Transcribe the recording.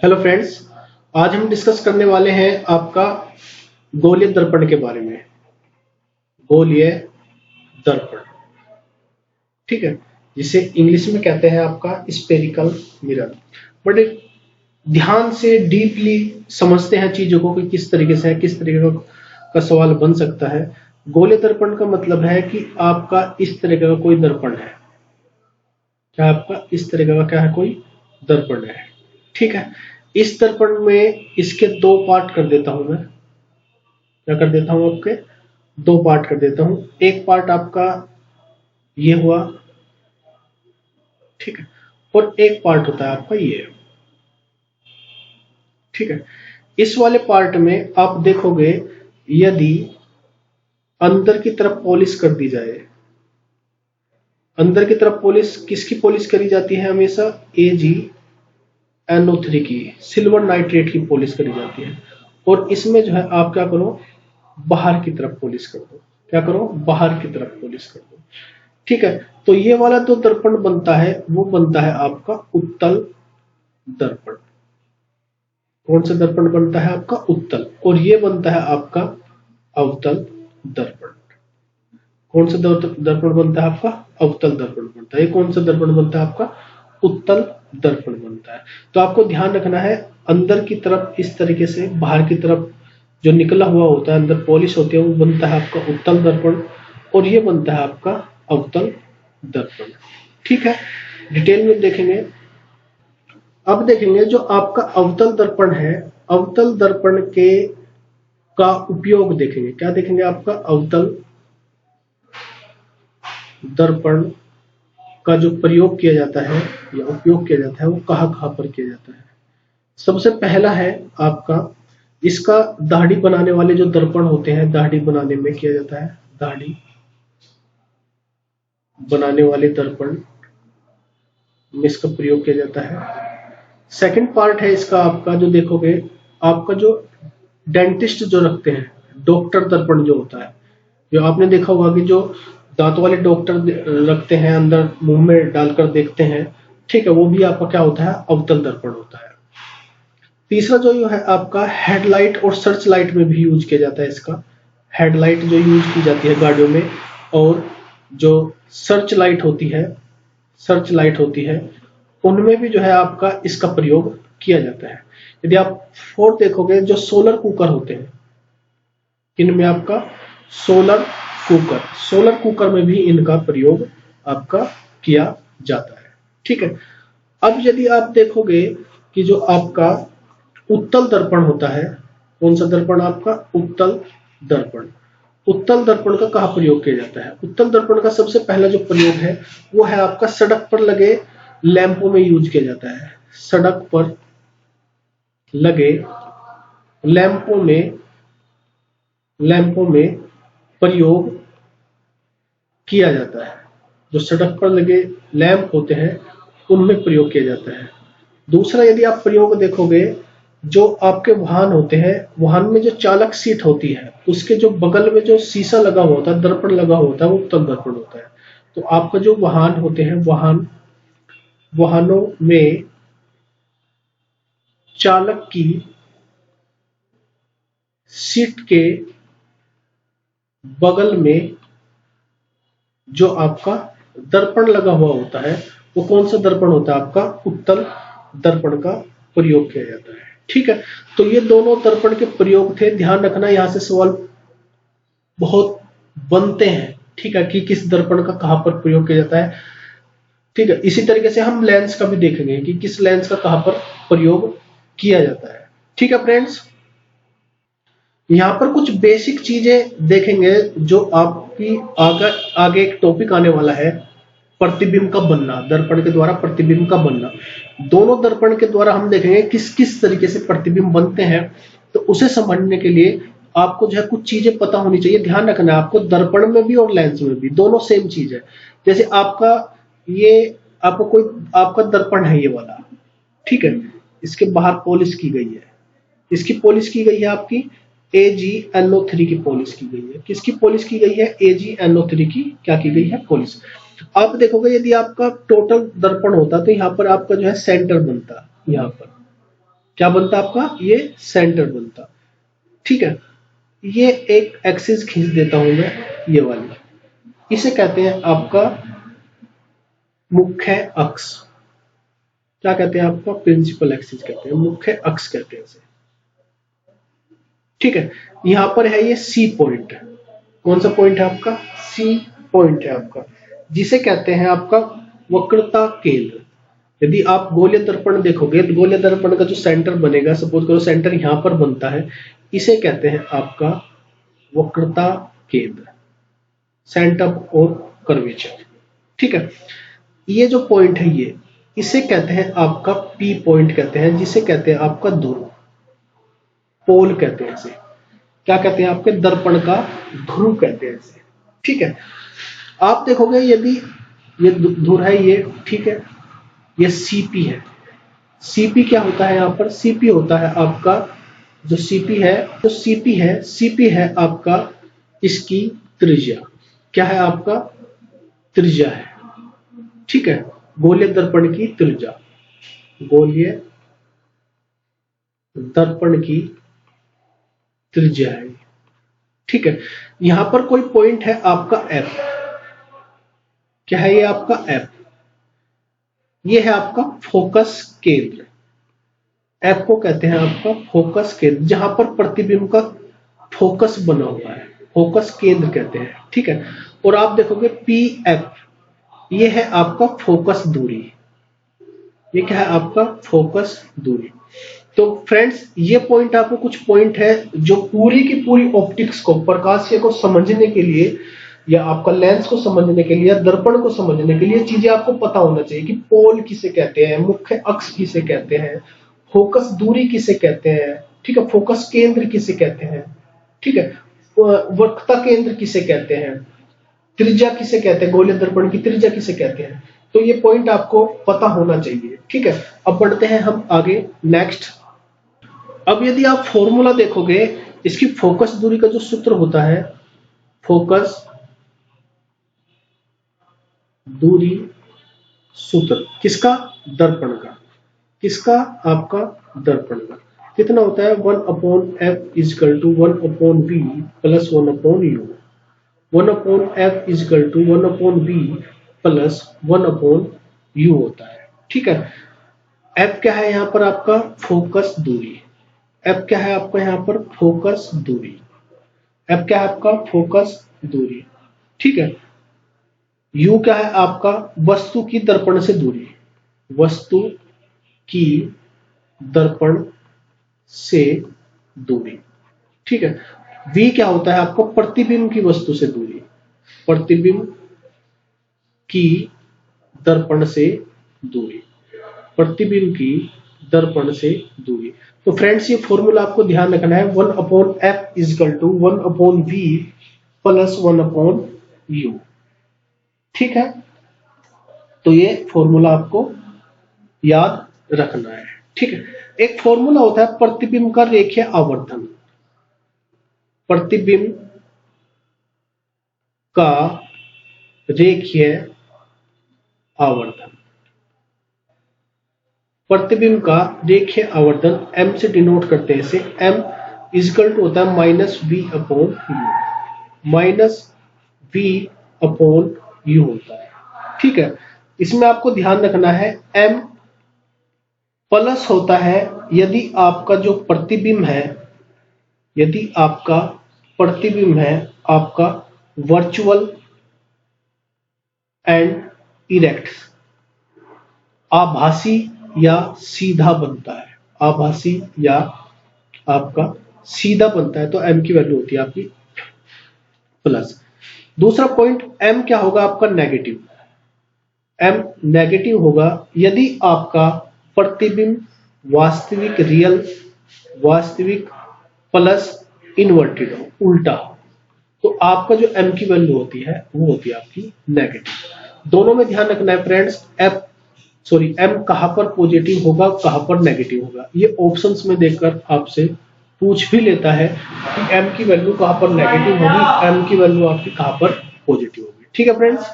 Hello friends, आज हम discuss करने वाले हैं आपका गोलीय दर्पण के बारे में। गोलीय दर्पण, ठीक है, जिसे इंग्लिश में कहते हैं आपका स्पेरिकल मिरर। बड़े ध्यान से डीपली समझते हैं चीजों को कि किस तरीके से है, किस तरीके का सवाल बन सकता है। गोलीय दर्पण का मतलब है कि आपका इस तरीके का कोई दर्पण है। क्या आपका इस तरीके का क्या है, कोई दर्पण है, ठीक है। इस दर्पण में इसके दो पार्ट कर देता हूं मैं। क्या कर देता हूं, आपके दो पार्ट कर देता हूं। एक पार्ट आपका ये हुआ, ठीक है, और एक पार्ट होता है आपका ये, ठीक है। इस वाले पार्ट में आप देखोगे, यदि अंदर की तरफ पॉलिश कर दी जाए, अंदर की तरफ पॉलिश किसकी पॉलिश करी जाती है हमेशा, AgNO3 की, सिल्वर नाइट्रेट की पॉलिश करी जाती है। और इसमें जो है आप क्या करो, बाहर की तरफ पॉलिश कर दो। क्या करो, बाहर की तरफ पॉलिश कर दो, ठीक है। तो ये वाला जो दर्पण बनता है वो बनता है आपका उत्तल दर्पण। कौन सा दर्पण बनता है आपका, उत्तल। और ये बनता है आपका अवतल दर्पण। कौन सा दर्पण बनता है आपका, अवतल दर्पण बनता है। ये कौन सा दर्पण बनता है आपका, उत्तल दर्पण बनता है। तो आपको ध्यान रखना है, अंदर की तरफ इस तरीके से, बाहर की तरफ जो निकला हुआ होता है, अंदर पॉलिश होती है, वो बनता है आपका उत्तल दर्पण। और ये बनता है आपका अवतल दर्पण, ठीक है। डिटेल में देखेंगे। अब देखेंगे जो आपका अवतल दर्पण है, अवतल दर्पण के का उपयोग देखेंगे। क्या देखेंगे, आपका अवतल दर्पण का जो प्रयोग किया जाता है या उपयोग किया जाता है वो कहाँ कहाँ पर किया जाता है। सबसे पहला है आपका, इसका दाढ़ी बनाने वाले जो दर्पण होते हैं, दाढ़ी बनाने में किया जाता है। दाढ़ी बनाने वाले दर्पण में इसका प्रयोग किया जाता है। सेकंड पार्ट है इसका आपका, जो देखोगे आपका जो डेंटिस्ट जो रखते हैं, डॉक्टर दर्पण जो होता है, जो आपने देखा होगा कि जो दांत वाले डॉक्टर रखते हैं, अंदर मुंह में डालकर देखते हैं, ठीक है, वो भी आपका क्या होता है, अवतल दर्पण होता है। तीसरा जो है आपका हेडलाइट और सर्च लाइट में भी यूज किया जाता है इसका। हेडलाइट जो यूज की जाती है गाड़ियों में, और जो सर्च लाइट होती है, सर्च लाइट होती है, उनमें भी जो है आपका इसका प्रयोग किया जाता है। यदि आप फोर्थ देखोगे, जो सोलर कुकर होते हैं, इनमें आपका सोलर कुकर, सोलर कुकर में भी इनका प्रयोग आपका किया जाता है, ठीक है। अब यदि आप देखोगे कि जो आपका उत्तल दर्पण होता है, कौन सा दर्पण आपका, उत्तल दर्पण। उत्तल दर्पण का कहाँ प्रयोग किया जाता है, उत्तल दर्पण का सबसे पहला जो प्रयोग है वो है आपका सड़क पर लगे लैंपों में यूज किया जाता है। सड़क पर लगे लैंपों में प्रयोग किया जाता है। जो सड़क पर लगे लैंप होते हैं उनमें प्रयोग किया जाता है। दूसरा यदि आप प्रयोग देखोगे, जो आपके वाहन होते हैं, वाहन में जो चालक सीट होती है उसके जो बगल में जो शीशा लगा हुआ होता है, दर्पण लगा हुआ होता है, वो उत्तल दर्पण होता है। तो आपका जो वाहन होते हैं, वाहनों में चालक की सीट के बगल में जो आपका दर्पण लगा हुआ होता है, वो कौन सा दर्पण होता है आपका, उत्तल दर्पण का प्रयोग किया जाता है, ठीक है। तो ये दोनों दर्पण के प्रयोग थे। ध्यान रखना, यहां से सवाल बहुत बनते हैं, ठीक है, कि किस दर्पण का कहां पर प्रयोग किया जाता है, ठीक है। इसी तरीके से हम लेंस का भी देखेंगे कि किस लेंस का कहां पर प्रयोग किया जाता है, ठीक है फ्रेंड्स। यहाँ पर कुछ बेसिक चीजें देखेंगे जो आपकी आगे एक टॉपिक आने वाला है, प्रतिबिंब का बनना, दर्पण के द्वारा प्रतिबिंब का बनना। दोनों दर्पण के द्वारा हम देखेंगे किस किस तरीके से प्रतिबिंब बनते हैं। तो उसे समझने के लिए आपको जो है कुछ चीजें पता होनी चाहिए। ध्यान रखना है आपको, दर्पण में भी और लेंस में भी, दोनों सेम चीज है। जैसे आपका ये, आपको कोई आपका दर्पण है ये वाला, ठीक है, इसके बाहर पॉलिश की गई है, इसकी पॉलिश की गई है आपकी AgNO3 की पॉलिश की गई है। किसकी पॉलिश की गई है, AgNO3 की क्या की गई है, पॉलिश। आप देखोगे यदि आपका टोटल दर्पण होता तो यहाँ पर आपका जो है सेंटर बनता, यहाँ पर क्या बनता आपका, ये सेंटर बनता। ठीक है, ये एक एक्सिस खींच देता हूं मैं, ये वाली, इसे कहते हैं आपका मुख्य अक्ष। क्या कहते हैं आपका, प्रिंसिपल एक्सिस कहते हैं, मुख्य अक्ष कहते हैं इसे। ठीक है, यहां पर है ये सी पॉइंट। कौन सा पॉइंट है आपका, सी पॉइंट है आपका, जिसे कहते हैं आपका वक्रता केंद्र। यदि आप गोलीय दर्पण देखोगे तो गोलीय दर्पण का जो सेंटर बनेगा, सपोज करो सेंटर यहां पर बनता है, इसे कहते हैं आपका वक्रता केंद्र, सेंटर और कर्वेचर। ठीक है, ये जो पॉइंट है ये, इसे कहते हैं आपका पी पॉइंट कहते हैं, जिसे कहते हैं आपका ध्रुव, पोल कहते हैं इसे। क्या कहते हैं, आपके दर्पण का ध्रुव कहते हैं इसे। ठीक है, आप देखोगे यदि ये ध्रुव है ये, ठीक है, ये सीपी है। सीपी क्या होता है, यहां पर सीपी होता है आपका, जो सीपी है, जो सीपी है, सीपी है आपका इसकी त्रिज्या। क्या है आपका, त्रिज्या है। ठीक है, गोलीय दर्पण की त्रिज्या, गोलीय दर्पण की त्रिज्या है। ठीक है, यहां पर कोई पॉइंट है आपका एफ। क्या है ये आपका एफ, ये है आपका फोकस केंद्र। एफ को कहते हैं आपका फोकस केंद्र, जहां पर प्रतिबिंब का फोकस बना हुआ है, फोकस केंद्र कहते हैं। ठीक है, और आप देखोगे पी एफ, ये है आपका फोकस दूरी। ये क्या है आपका, फोकस दूरी। तो फ्रेंड्स, ये पॉइंट आपको, कुछ पॉइंट है जो पूरी की पूरी ऑप्टिक्स को, प्रकाशीय को समझने के लिए, या आपका लेंस को समझने के लिए, या दर्पण को समझने के लिए चीजें आपको पता होना चाहिए कि पोल किसे कहते हैं, मुख्य अक्ष किसे कहते हैं, फोकस दूरी किसे कहते हैं। ठीक है, फोकस केंद्र किसे कहते हैं। ठीक है, वक्रता केंद्र किसे कहते हैं, त्रिज्या किसे कहते हैं, गोलीय दर्पण की त्रिज्या किसे कहते हैं। तो ये पॉइंट आपको पता होना चाहिए। ठीक है, अब बढ़ते हैं हम आगे नेक्स्ट। अब यदि आप फॉर्मूला देखोगे, इसकी फोकस दूरी का जो सूत्र होता है, फोकस दूरी सूत्र किसका, दर्पण का। किसका, आपका दर्पण का। कितना होता है, 1/f equal to 1/v plus 1/u। 1/f equal to 1/v plus 1/u होता है। ठीक है, f क्या है यहां पर आपका, फोकस दूरी। f क्या है आपका यहां पर, फोकस दूरी। f क्या है आपका, फोकस दूरी। ठीक है, u क्या है आपका, वस्तु की दर्पण से दूरी, वस्तु की दर्पण से दूरी। ठीक है, v क्या होता है आपको, प्रतिबिंब की वस्तु से दूरी, प्रतिबिंब की दर्पण से दूरी, प्रतिबिंब की दर्पण से दूरी। तो फ्रेंड्स, ये फॉर्मूला आपको ध्यान रखना है, 1/f equal to 1/v plus 1/u। ठीक है, तो ये फॉर्मूला आपको याद रखना है। ठीक है, एक फॉर्मूला होता है प्रतिबिंब का रेखीय आवर्धन। प्रतिबिंब का रेखीय आवर्धन, प्रतिबिंब का रेखीय आवर्धन m से डिनोट करते हैं इसे। m इजकल टू होता है -v/u, -v/u होता है। ठीक है, इसमें आपको ध्यान रखना है, m प्लस होता है यदि आपका जो प्रतिबिंब है, यदि आपका प्रतिबिंब है आपका वर्चुअल एंड इरेक्ट, आभासी या सीधा बनता है, आभासी या आपका सीधा बनता है, तो m की वैल्यू होती है आपकी प्लस। दूसरा पॉइंट, m क्या होगा आपका, नेगेटिव। m नेगेटिव होगा यदि आपका प्रतिबिंब वास्तविक, रियल, वास्तविक प्लस इन्वर्टेड हो, उल्टा हो, तो आपका जो m की वैल्यू होती है वो होती है आपकी नेगेटिव। दोनों में ध्यान रखना है फ्रेंड्स, m कहां पर पॉजिटिव होगा, कहां पर नेगेटिव होगा। ये ऑप्शंस में देखकर आपसे पूछ भी लेता है कि m की वैल्यू कहां पर नेगेटिव होगी, m की वैल्यू आपकी कहां पर पॉजिटिव होगी। ठीक है फ्रेंड्स।